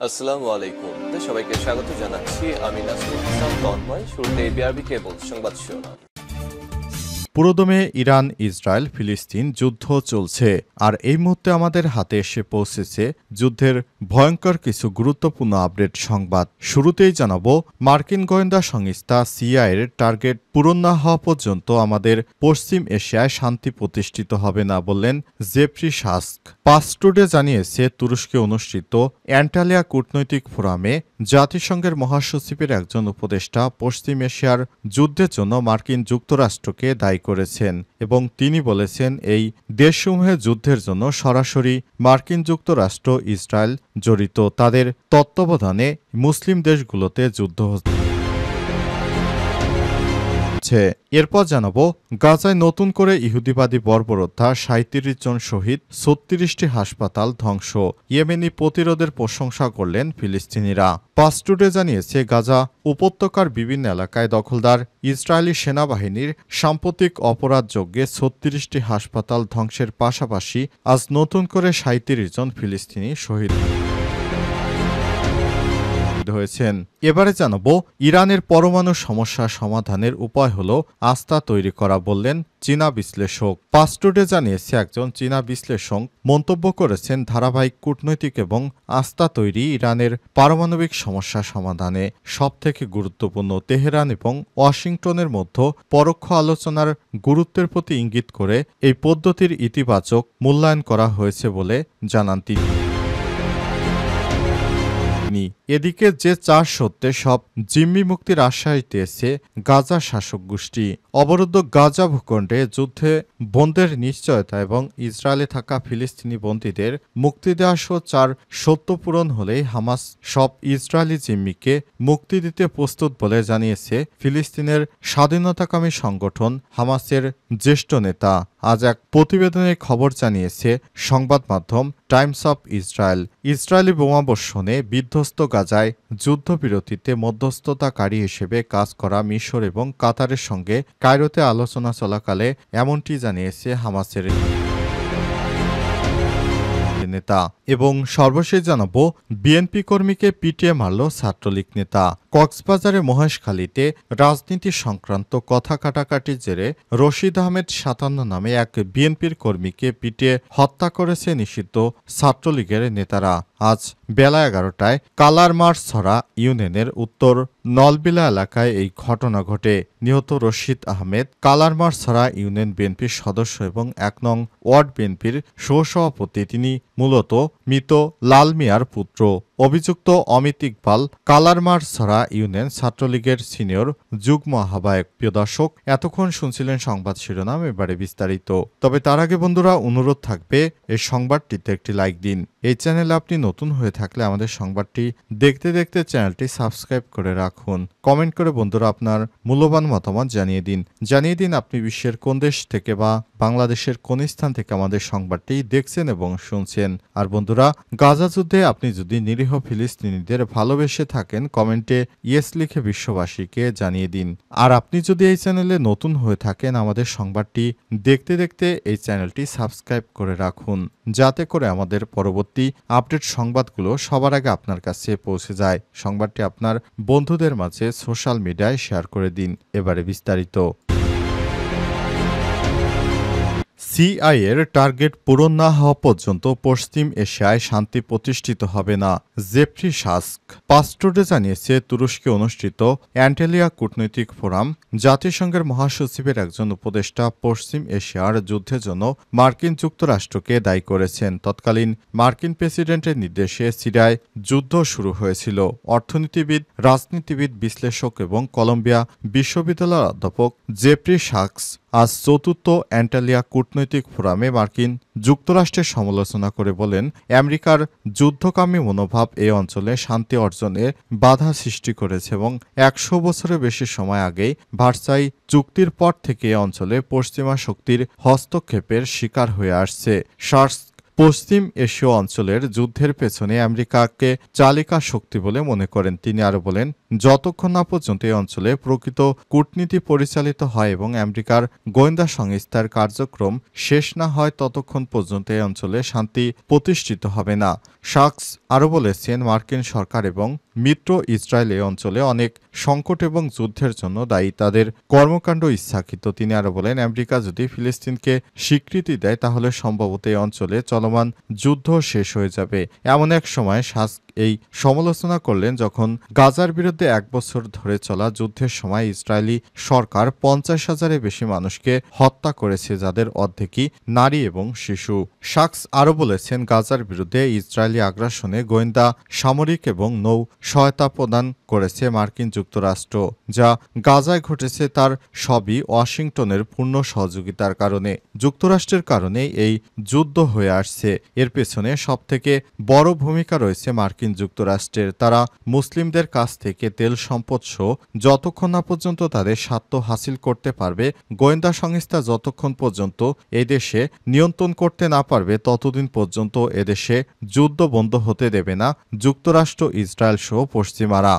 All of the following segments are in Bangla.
আসসালামু আলাইকুম। সবাইকে স্বাগত জানাচ্ছি। আমি নাসরুল ইসলাম তন্ময়। শুরুতে বিআরবি কেবল সংবাদ শিরোনাম। পুরোদমে ইরান, ইসরায়েল, ফিলিস্তিন যুদ্ধ চলছে, আর এই মুহূর্তে আমাদের হাতে এসে পৌঁছেছে যুদ্ধের ভয়ঙ্কর কিছু গুরুত্বপূর্ণ আপডেট সংবাদ। শুরুতেই জানাবো, মার্কিন গোয়েন্দা সংস্থা সিআইএর টার্গেট পূরণ না হওয়া পর্যন্ত আমাদের পশ্চিম এশিয়ায় শান্তি প্রতিষ্ঠিত হবে না, বললেন জেফ্রি সাস্ক। পাস টুডে জানিয়েছে, তুরস্কে অনুষ্ঠিত অ্যান্টালিয়া কূটনৈতিক ফোরামে জাতিসংঘের মহাসচিবের একজন উপদেষ্টা পশ্চিম এশিয়ার যুদ্ধের জন্য মার্কিন যুক্তরাষ্ট্রকে দায়ী করেছেন এবং তিনি বলেছেন, এই দেশসমূহের যুদ্ধের জন্য সরাসরি মার্কিন যুক্তরাষ্ট্র, ইসরায়েল জড়িত। তাদের তত্ত্বাবধানে মুসলিম দেশগুলোতে যুদ্ধ হচ্ছে। এরপর জানাবো, গাজায় নতুন করে ইহুদিবাদী বর্বরতা, ৩৭ জন শহীদ, ৩৬টি হাসপাতাল ধ্বংস। ইয়েমেনি প্রতিরোধের প্রশংসা করলেন ফিলিস্তিনিরা। পাস টুডে জানিয়েছে, গাজা উপত্যকার বিভিন্ন এলাকায় দখলদার ইসরায়েলি সেনাবাহিনীর সাম্প্রতিক অপরাধযজ্ঞে ৩৬টি হাসপাতাল ধ্বংসের পাশাপাশি আজ নতুন করে ৩৭ জন ফিলিস্তিনি শহীদ হয়েছেন। এবারে জানাবো, ইরানের পরমাণু সমস্যা সমাধানের উপায় হল আস্থা তৈরি করা, বললেন চীনা বিশ্লেষক। পাস টুডে জানিয়েছে, একজন চীনা বিশ্লেষক মন্তব্য করেছেন, ধারাবাহিক কূটনৈতিক এবং আস্থা তৈরি ইরানের পারমাণবিক সমস্যা সমাধানে সবথেকে গুরুত্বপূর্ণ। তেহরান এবং ওয়াশিংটনের মধ্যে পরোক্ষ আলোচনার গুরুত্বের প্রতি ইঙ্গিত করে এই পদ্ধতির ইতিবাচক মূল্যায়ন করা হয়েছে বলে জানান তিনি। এদিকে যে চার সত্যে সব জিম্মি মুক্তির আশ্বাস দিয়েছে গাজা শাসক গোষ্ঠী। অবরুদ্ধ গাজা ভূখণ্ডে যুদ্ধে বন্দের নিশ্চয়তা এবং ইসরায়েলে থাকা ফিলিস্তিনি বন্দীদের মুক্তি দেওয়া সহ চার সত্য পূরণ হলেই হামাস সব ইসরায়েলি জিম্মিকে মুক্তি দিতে প্রস্তুত বলে জানিয়েছে ফিলিস্তিনের স্বাধীনতাকামী সংগঠন হামাসের জ্যেষ্ঠ নেতা। আজ এক প্রতিবেদনে খবর জানিয়েছে সংবাদ মাধ্যম টাইমস অফ ইসরায়েল। ইসরায়েলি বোমাবর্ষণে বিধ্বস্ত গাজায় যুদ্ধবিরতিতে মধ্যস্থতাকারী হিসেবে কাজ করা মিশর এবং কাতারের সঙ্গে কায়রোতে আলোচনা চলাকালে এমনটি জানিয়েছে হামাসের নেতা। এবং সর্বশেষ জানাবো, বিএনপি কর্মীকে পিটিয়ে মারল ছাত্রলীগ নেতা। কক্সবাজারে মহেশখালীতে রাজনীতি সংক্রান্ত কথা কাটাকাটির জেরে রশিদ আহমেদ ৫৭ নামে এক বিএনপির কর্মীকে পিটিয়ে হত্যা করেছে নিষিদ্ধ ছাত্রলীগের নেতারা। আজ বেলা ১১টায় কালারমারছড়া ইউনিয়নের উত্তর নলবিলা এলাকায় এই ঘটনা ঘটে। নিহত রশিদ আহমেদ কালারমারছড়া ইউনিয়ন বিএনপির সদস্য এবং ১ নং ওয়ার্ড বিএনপির সহসভাপতি। তিনি মূলত মৃত লাল মিয়ার পুত্র। অভিযুক্ত অমিত ইকবাল কালারমারছড়া ইউনিয়ন ছাত্রলীগের সিনিয়র যুগ্ম আহ্বায়ক। প্রিয় দর্শক, এতক্ষণ শুনছিলেন সংবাদ শিরোনাম, এবারে বিস্তারিত। তবে তার আগে বন্ধুরা, অনুরোধ থাকবে এই সংবাদটিতে একটি লাইক দিন। এই চ্যানেলে আপনি নতুন হয়ে থাকলে আমাদের সংবাদটি দেখতে দেখতে চ্যানেলটি সাবস্ক্রাইব করে রাখুন। কমেন্ট করে বন্ধুরা আপনার মূল্যবান মতামত জানিয়ে দিন আপনি বিশ্বের কোন দেশ থেকে বা বাংলাদেশের কোন স্থান থেকে আমাদের সংবাদটি দেখছেন এবং শুনছেন। আর বন্ধুরা, গাজা যুদ্ধে আপনি যদি নিরীহ ফিলিস্তিনিদের ভালোবেসে থাকেন, কমেন্টে ইয়েস লিখে বিশ্ববাসীকে জানিয়ে দিন। আর আপনি যদি এই চ্যানেলে নতুন হয়ে থাকেন, আমাদের সংবাদটি দেখতে দেখতে এই চ্যানেলটি সাবস্ক্রাইব করে রাখুন, যাতে করে আমাদের পরবর্তী আপডেট সংবাদগুলো সবার আগে আপনার কাছে পৌঁছে যায়। সংবাদটি আপনার বন্ধুদের মাঝে সোশ্যাল মিডিয়ায় শেয়ার করে দিন। এবারে বিস্তারিত। সিআইএর টার্গেট পূরণ না হওয়া পর্যন্ত পশ্চিম এশিয়ায় শান্তি প্রতিষ্ঠিত হবে না, জেফ্রি সাস্ক। পাস টুডে জানিয়েছে, তুরস্কে অনুষ্ঠিত অ্যান্টালিয়া কূটনৈতিক ফোরাম জাতিসংঘের মহাসচিবের একজন উপদেষ্টা পশ্চিম এশিয়ার যুদ্ধের জন্য মার্কিন যুক্তরাষ্ট্রকে দায়ী করেছেন। তৎকালীন মার্কিন প্রেসিডেন্টের নির্দেশে সিরিয়ায় যুদ্ধ শুরু হয়েছিল। অর্থনীতিবিদ, রাজনীতিবিদ, বিশ্লেষক এবং কলম্বিয়া বিশ্ববিদ্যালয়ের অধ্যাপক জেফ্রি সাস্ক আজ চতুর্থ অ্যান্টালিয়া কূটনৈতিক ফোরামে মার্কিন যুক্তরাষ্ট্রের সমালোচনা করে বলেন, আমেরিকার যুদ্ধকামী মনোভাব এই অঞ্চলে শান্তি অর্জনে বাধা সৃষ্টি করেছে এবং ১০০ বছরের বেশি সময় আগেই ভার্সাই চুক্তির পর থেকে এই অঞ্চলে পশ্চিমা শক্তির হস্তক্ষেপের শিকার হয়ে আসছে। সাস্ক পশ্চিম এশীয় অঞ্চলের যুদ্ধের পেছনে আমেরিকাকে চালিকা শক্তি বলে মনে করেন। তিনি আরও বলেন, যতক্ষণ না পর্যন্ত এই অঞ্চলে প্রকৃত কূটনীতি পরিচালিত হয় এবং আমেরিকার গোয়েন্দা সংস্থার কার্যক্রম শেষ না হয় ততক্ষণ পর্যন্ত এই অঞ্চলে শান্তি প্রতিষ্ঠিত হবে না। শাকস আরও বলেছেন, মার্কিন সরকার এবং মিত্র ইসরায়েল এই অঞ্চলে অনেক সংকট এবং যুদ্ধের জন্য দায়ী, তাদের কর্মকাণ্ড ইচ্ছাকৃত। তিনি আরও বলেন, আমেরিকা যদি ফিলিস্তিনকে স্বীকৃতি দেয় তাহলে সম্ভবত এই অঞ্চলে চলমান যুদ্ধ শেষ হয়ে যাবে। এমন এক সময় শাকস এই সমালোচনা করলেন যখন গাজার বিরুদ্ধে 1 বছর ধরে চলা যুদ্ধের সময় ইসরায়েলি সরকার 50,000-এর বেশি মানুষকে হত্যা করেছে, যাদের অর্ধেকই নারী এবং শিশু। শাকস আরও বলেছেন, গাজার বিরুদ্ধে ইসরায়েলি আগ্রাসনে গোয়েন্দা, সামরিক এবং নৌ সহায়তা প্রদান করেছে মার্কিন যুক্তরাষ্ট্র। যা গাজায় ঘটেছে তার সবই ওয়াশিংটনের পূর্ণ সহযোগিতার কারণে। যুক্তরাষ্ট্রের কারণে এই যুদ্ধ হয়ে আসছে। এর পেছনে সবথেকে বড় ভূমিকা রয়েছে মার্কিন যুক্তরাষ্ট্রের। তারা মুসলিমদের কাছ থেকে তেল সম্পদ সহ যতক্ষণ না পর্যন্ত তাদের স্বার্থ হাসিল করতে পারবে, গোয়েন্দা সংস্থা যতক্ষণ পর্যন্ত এই দেশে নিয়ন্ত্রণ করতে না পারবে, ততদিন পর্যন্ত এদেশে যুদ্ধ বন্ধ হতে দেবে না যুক্তরাষ্ট্র, ইসরায়েল সহ পশ্চিমারা।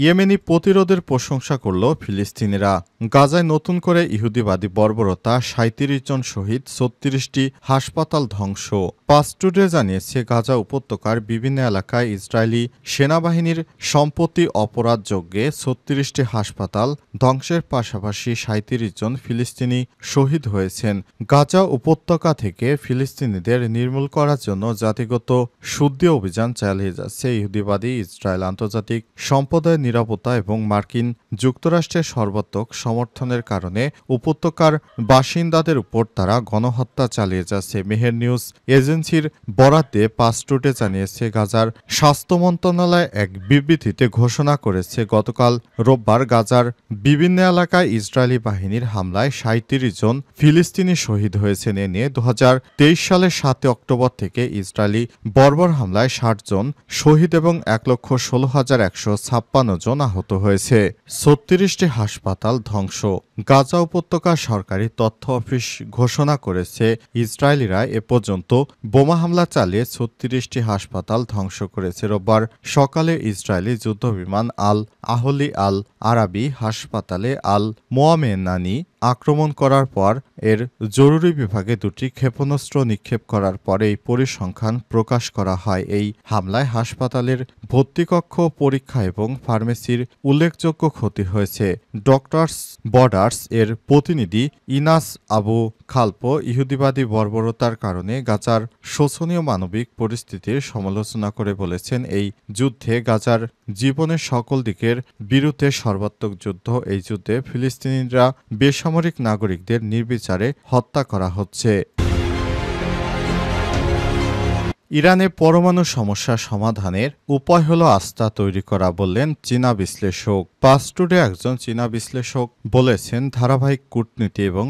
ইয়েমেনি প্রতিরোধের প্রশংসা করল ফিলিস্তিনিরা। গাজায় নতুন করে ইহুদিবাদী বর্বরতা, 37 জন শহীদ, 36টি হাসপাতাল ধ্বংস। পাসটুডে জানিয়েছে, গাজা উপত্যকার বিভিন্ন এলাকায় ইসরায়েলি সেনাবাহিনীর সম্পত্তি অপরাধযোগ্যে 36টি হাসপাতাল ধ্বংসের পাশাপাশি 37 জন ফিলিস্তিনি শহীদ হয়েছেন। গাজা উপত্যকা থেকে ফিলিস্তিনিদের নির্মূল করার জন্য জাতিগত শুদ্ধি অভিযান চালিয়ে যাচ্ছে ইহুদিবাদী ইসরায়েল। আন্তর্জাতিক সম্প্রদায়ের নিরাপত্তা এবং মার্কিন যুক্তরাষ্ট্রের সর্বাত্মক সমর্থনের কারণে উপত্যকার বাসিন্দাদের উপর তারা গণহত্যা চালিয়ে যাচ্ছে। মেহের নিউজ এজেন্সির বরাতে পাসটুডে জানিয়েছে, গাজার স্বাস্থ্য মন্ত্রণালয় এক বিবৃতিতে ঘোষণা করেছে, গতকাল রোববার গাজার বিভিন্ন এলাকায় ইসরায়েলি বাহিনীর হামলায় 37 জন ফিলিস্তিনি শহীদ হয়েছেন। এ নিয়ে 2023 সালের 7 অক্টোবর থেকে ইসরায়েলি বর্বর হামলায় 60 জন শহীদ এবং 1,16,156 জন আহত হয়েছে। 36টি হাসপাতাল ধ্বংস। গাজা উপত্যকা সরকারি তথ্য অফিস ঘোষণা করেছে, ইসরায়েলিরা এ পর্যন্ত বোমা হামলা চালিয়ে 36টি হাসপাতাল ধ্বংস করেছে। রোববার সকালে ইসরায়েলি যুদ্ধবিমান আল আহলি আল আরাবি হাসপাতালে আল মোয়ামেনানি আক্রমণ করার পর এর জরুরি বিভাগে 2টি ক্ষেপণাস্ত্র নিক্ষেপ করার পরে এই পরিসংখ্যান প্রকাশ করা হয়। এই হামলায় হাসপাতালের ভর্তিকক্ষ, পরীক্ষা এবং ফার্মেসির উল্লেখযোগ্য ক্ষতি হয়েছে। ডক্টরস বর্ডার্স এর প্রতিনিধি ইনাস আবু খালপো ইহুদিবাদী বর্বরতার কারণে গাজার শোচনীয় মানবিক পরিস্থিতির সমালোচনা করে বলেছেন, এই যুদ্ধে গাজার জীবনের সকল দিকের বিরুদ্ধে সর্বাত্মক যুদ্ধ। এই যুদ্ধে ফিলিস্তিনিরা বেসামরিক নাগরিকদের নির্বিচারে হত্যা করা হচ্ছে। ইরানে পরমাণু সমস্যা সমাধানের উপায় হলো আস্থা তৈরি করা, বললেন চীনা বিশ্লেষক। পাসটুডে একজন চীনা বিশ্লেষক বলেছেন, ধারাবাহিক কূটনীতি এবং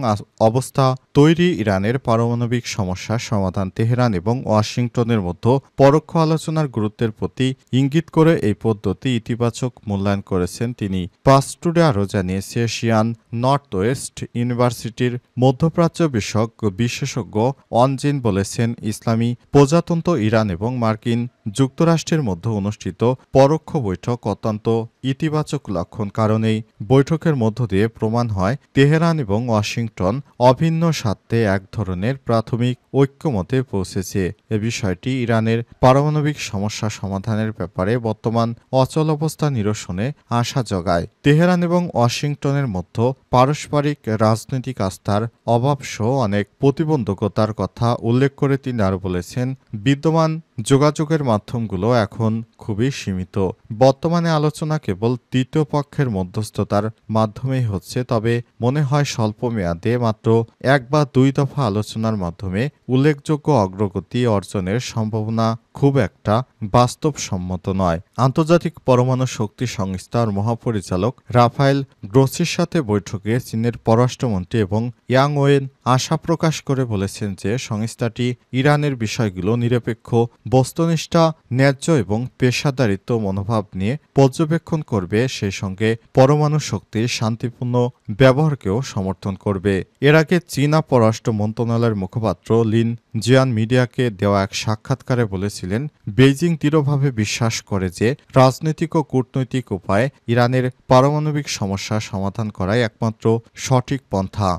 অবস্থা তৈরি ইরানের পারমাণবিক সমস্যার সমাধান। তেহরান এবং ওয়াশিংটনের মধ্যে পরোক্ষ আলোচনার গুরুত্বের প্রতি ইঙ্গিত করে এই পদ্ধতি ইতিবাচক মূল্যায়ন করেছেন তিনি। পাসটুডে আরও জানিয়েছে, এশিয়ান নর্থ ওয়েস্ট ইউনিভার্সিটির মধ্যপ্রাচ্য বিষয়ক বিশেষজ্ঞ অনজিন বলেছেন, ইসলামী প্রজাতন্ত্র ইরান এবং মার্কিন যুক্তরাষ্ট্রের মধ্যে অনুষ্ঠিত পরোক্ষ বৈঠক অত্যন্ত ইতিবাচক লক্ষণ, কারণ এই বৈঠকের মধ্য দিয়ে প্রমাণ হয় তেহরান এবং ওয়াশিংটন অভিন্ন স্বার্থে এক ধরনের প্রাথমিক ঐক্যমতে পৌঁছেছে। এ বিষয়টি ইরানের পারমাণবিক সমস্যা সমাধানের ব্যাপারে বর্তমান অচলাবস্থা নিরসনে আশা জগায়। তেহরান এবং ওয়াশিংটনের মধ্যে পারস্পরিক রাজনৈতিক আস্থার অভাবসহ অনেক প্রতিবন্ধকতার কথা উল্লেখ করে তিনি আরও বলেছেন, বিদ্যমান যোগাযোগের মাধ্যমগুলো এখন খুবই সীমিত। বর্তমানে আলোচনা কেবল তৃতীয় পক্ষের মধ্যস্থতার মাধ্যমেই হচ্ছে, তবে মনে হয় স্বল্প মেয়াদে মাত্র 1 বা 2 দফা আলোচনার মাধ্যমে উল্লেখযোগ্য অগ্রগতি অর্জনের সম্ভাবনা খুব একটা বাস্তবসম্মত নয়। আন্তর্জাতিক পরমাণু শক্তি সংস্থার মহাপরিচালক রাফায়েল গ্রোসির সাথে বৈঠকে চীনের পররাষ্ট্রমন্ত্রী এবং ইয়াংওয়েন আশা প্রকাশ করে বলেছেন যে সংস্থাটি ইরানের বিষয়গুলো নিরপেক্ষ, বস্তুনিষ্ঠ, ন্যায্য এবং পেশাদারিত্ব মনোভাব নিয়ে পর্যবেক্ষণ করবে, সেই সঙ্গে পরমাণু শক্তির শান্তিপূর্ণ ব্যবহারকেও সমর্থন করবে। এর আগে চীনা পররাষ্ট্র মন্ত্রণালয়ের মুখপাত্র লিন জিয়ান মিডিয়াকে দেওয়া এক সাক্ষাৎকারে বলেছিলেন, বেইজিং দৃঢ়ভাবে বিশ্বাস করে যে রাজনৈতিক ও কূটনৈতিক উপায়ে ইরানের পারমাণবিক সমস্যা সমাধান করাই একমাত্র সঠিক পন্থা।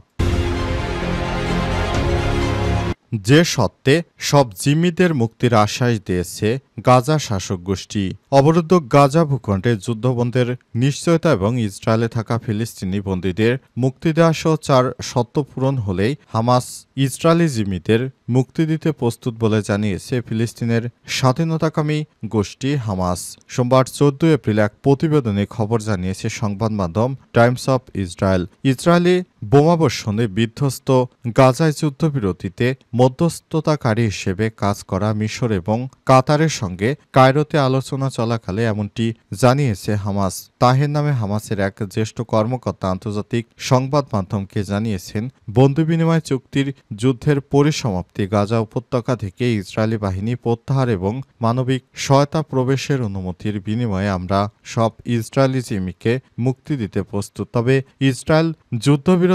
যে সত্ত্বে সব জিম্মিদের মুক্তির আশ্বাস দিয়েছে গাজা শাসক গোষ্ঠী। অবরুদ্ধ গাজা ভূখণ্ডে যুদ্ধবন্ধের নিশ্চয়তা এবং ইসরায়েলে থাকা ফিলিস্তিনি বন্দীদের মুক্তি দেওয়া সহ 4 শর্ত পূরণ হলেই হামাস ইসরায়েলি জিম্মিদের মুক্তি দিতে প্রস্তুত বলে জানিয়েছে ফিলিস্তিনের স্বাধীনতাকামী গোষ্ঠী হামাস। সোমবার 14 এপ্রিল এক প্রতিবেদনে খবর জানিয়েছে সংবাদ মাধ্যম টাইমস অফ ইসরায়েল। ইসরায়েলি বোমাবর্ষণে বিধ্বস্ত গাজায় যুদ্ধবিরতিতে মধ্যস্থতাকারী হিসেবে কাজ করা মিশর এবং কাতারের সঙ্গে কায়রোতে আলোচনা চলাকালে এমনটি জানিয়েছে হামাস। তাহের নামে হামাসের এক জ্যেষ্ঠ কর্মকর্তা আন্তর্জাতিক সংবাদ মাধ্যমকে জানিয়েছেন, বন্দী বিনিময় চুক্তির যুদ্ধের পরিসমাপ্তি, গাজা উপত্যকা থেকে ইসরায়েলি বাহিনী প্রত্যাহার এবং মানবিক সহায়তা প্রবেশের অনুমতির বিনিময়ে আমরা সব ইসরায়েলি জিম্মিকে মুক্তি দিতে প্রস্তুত। তবে ইসরায়েল যুদ্ধবিরতি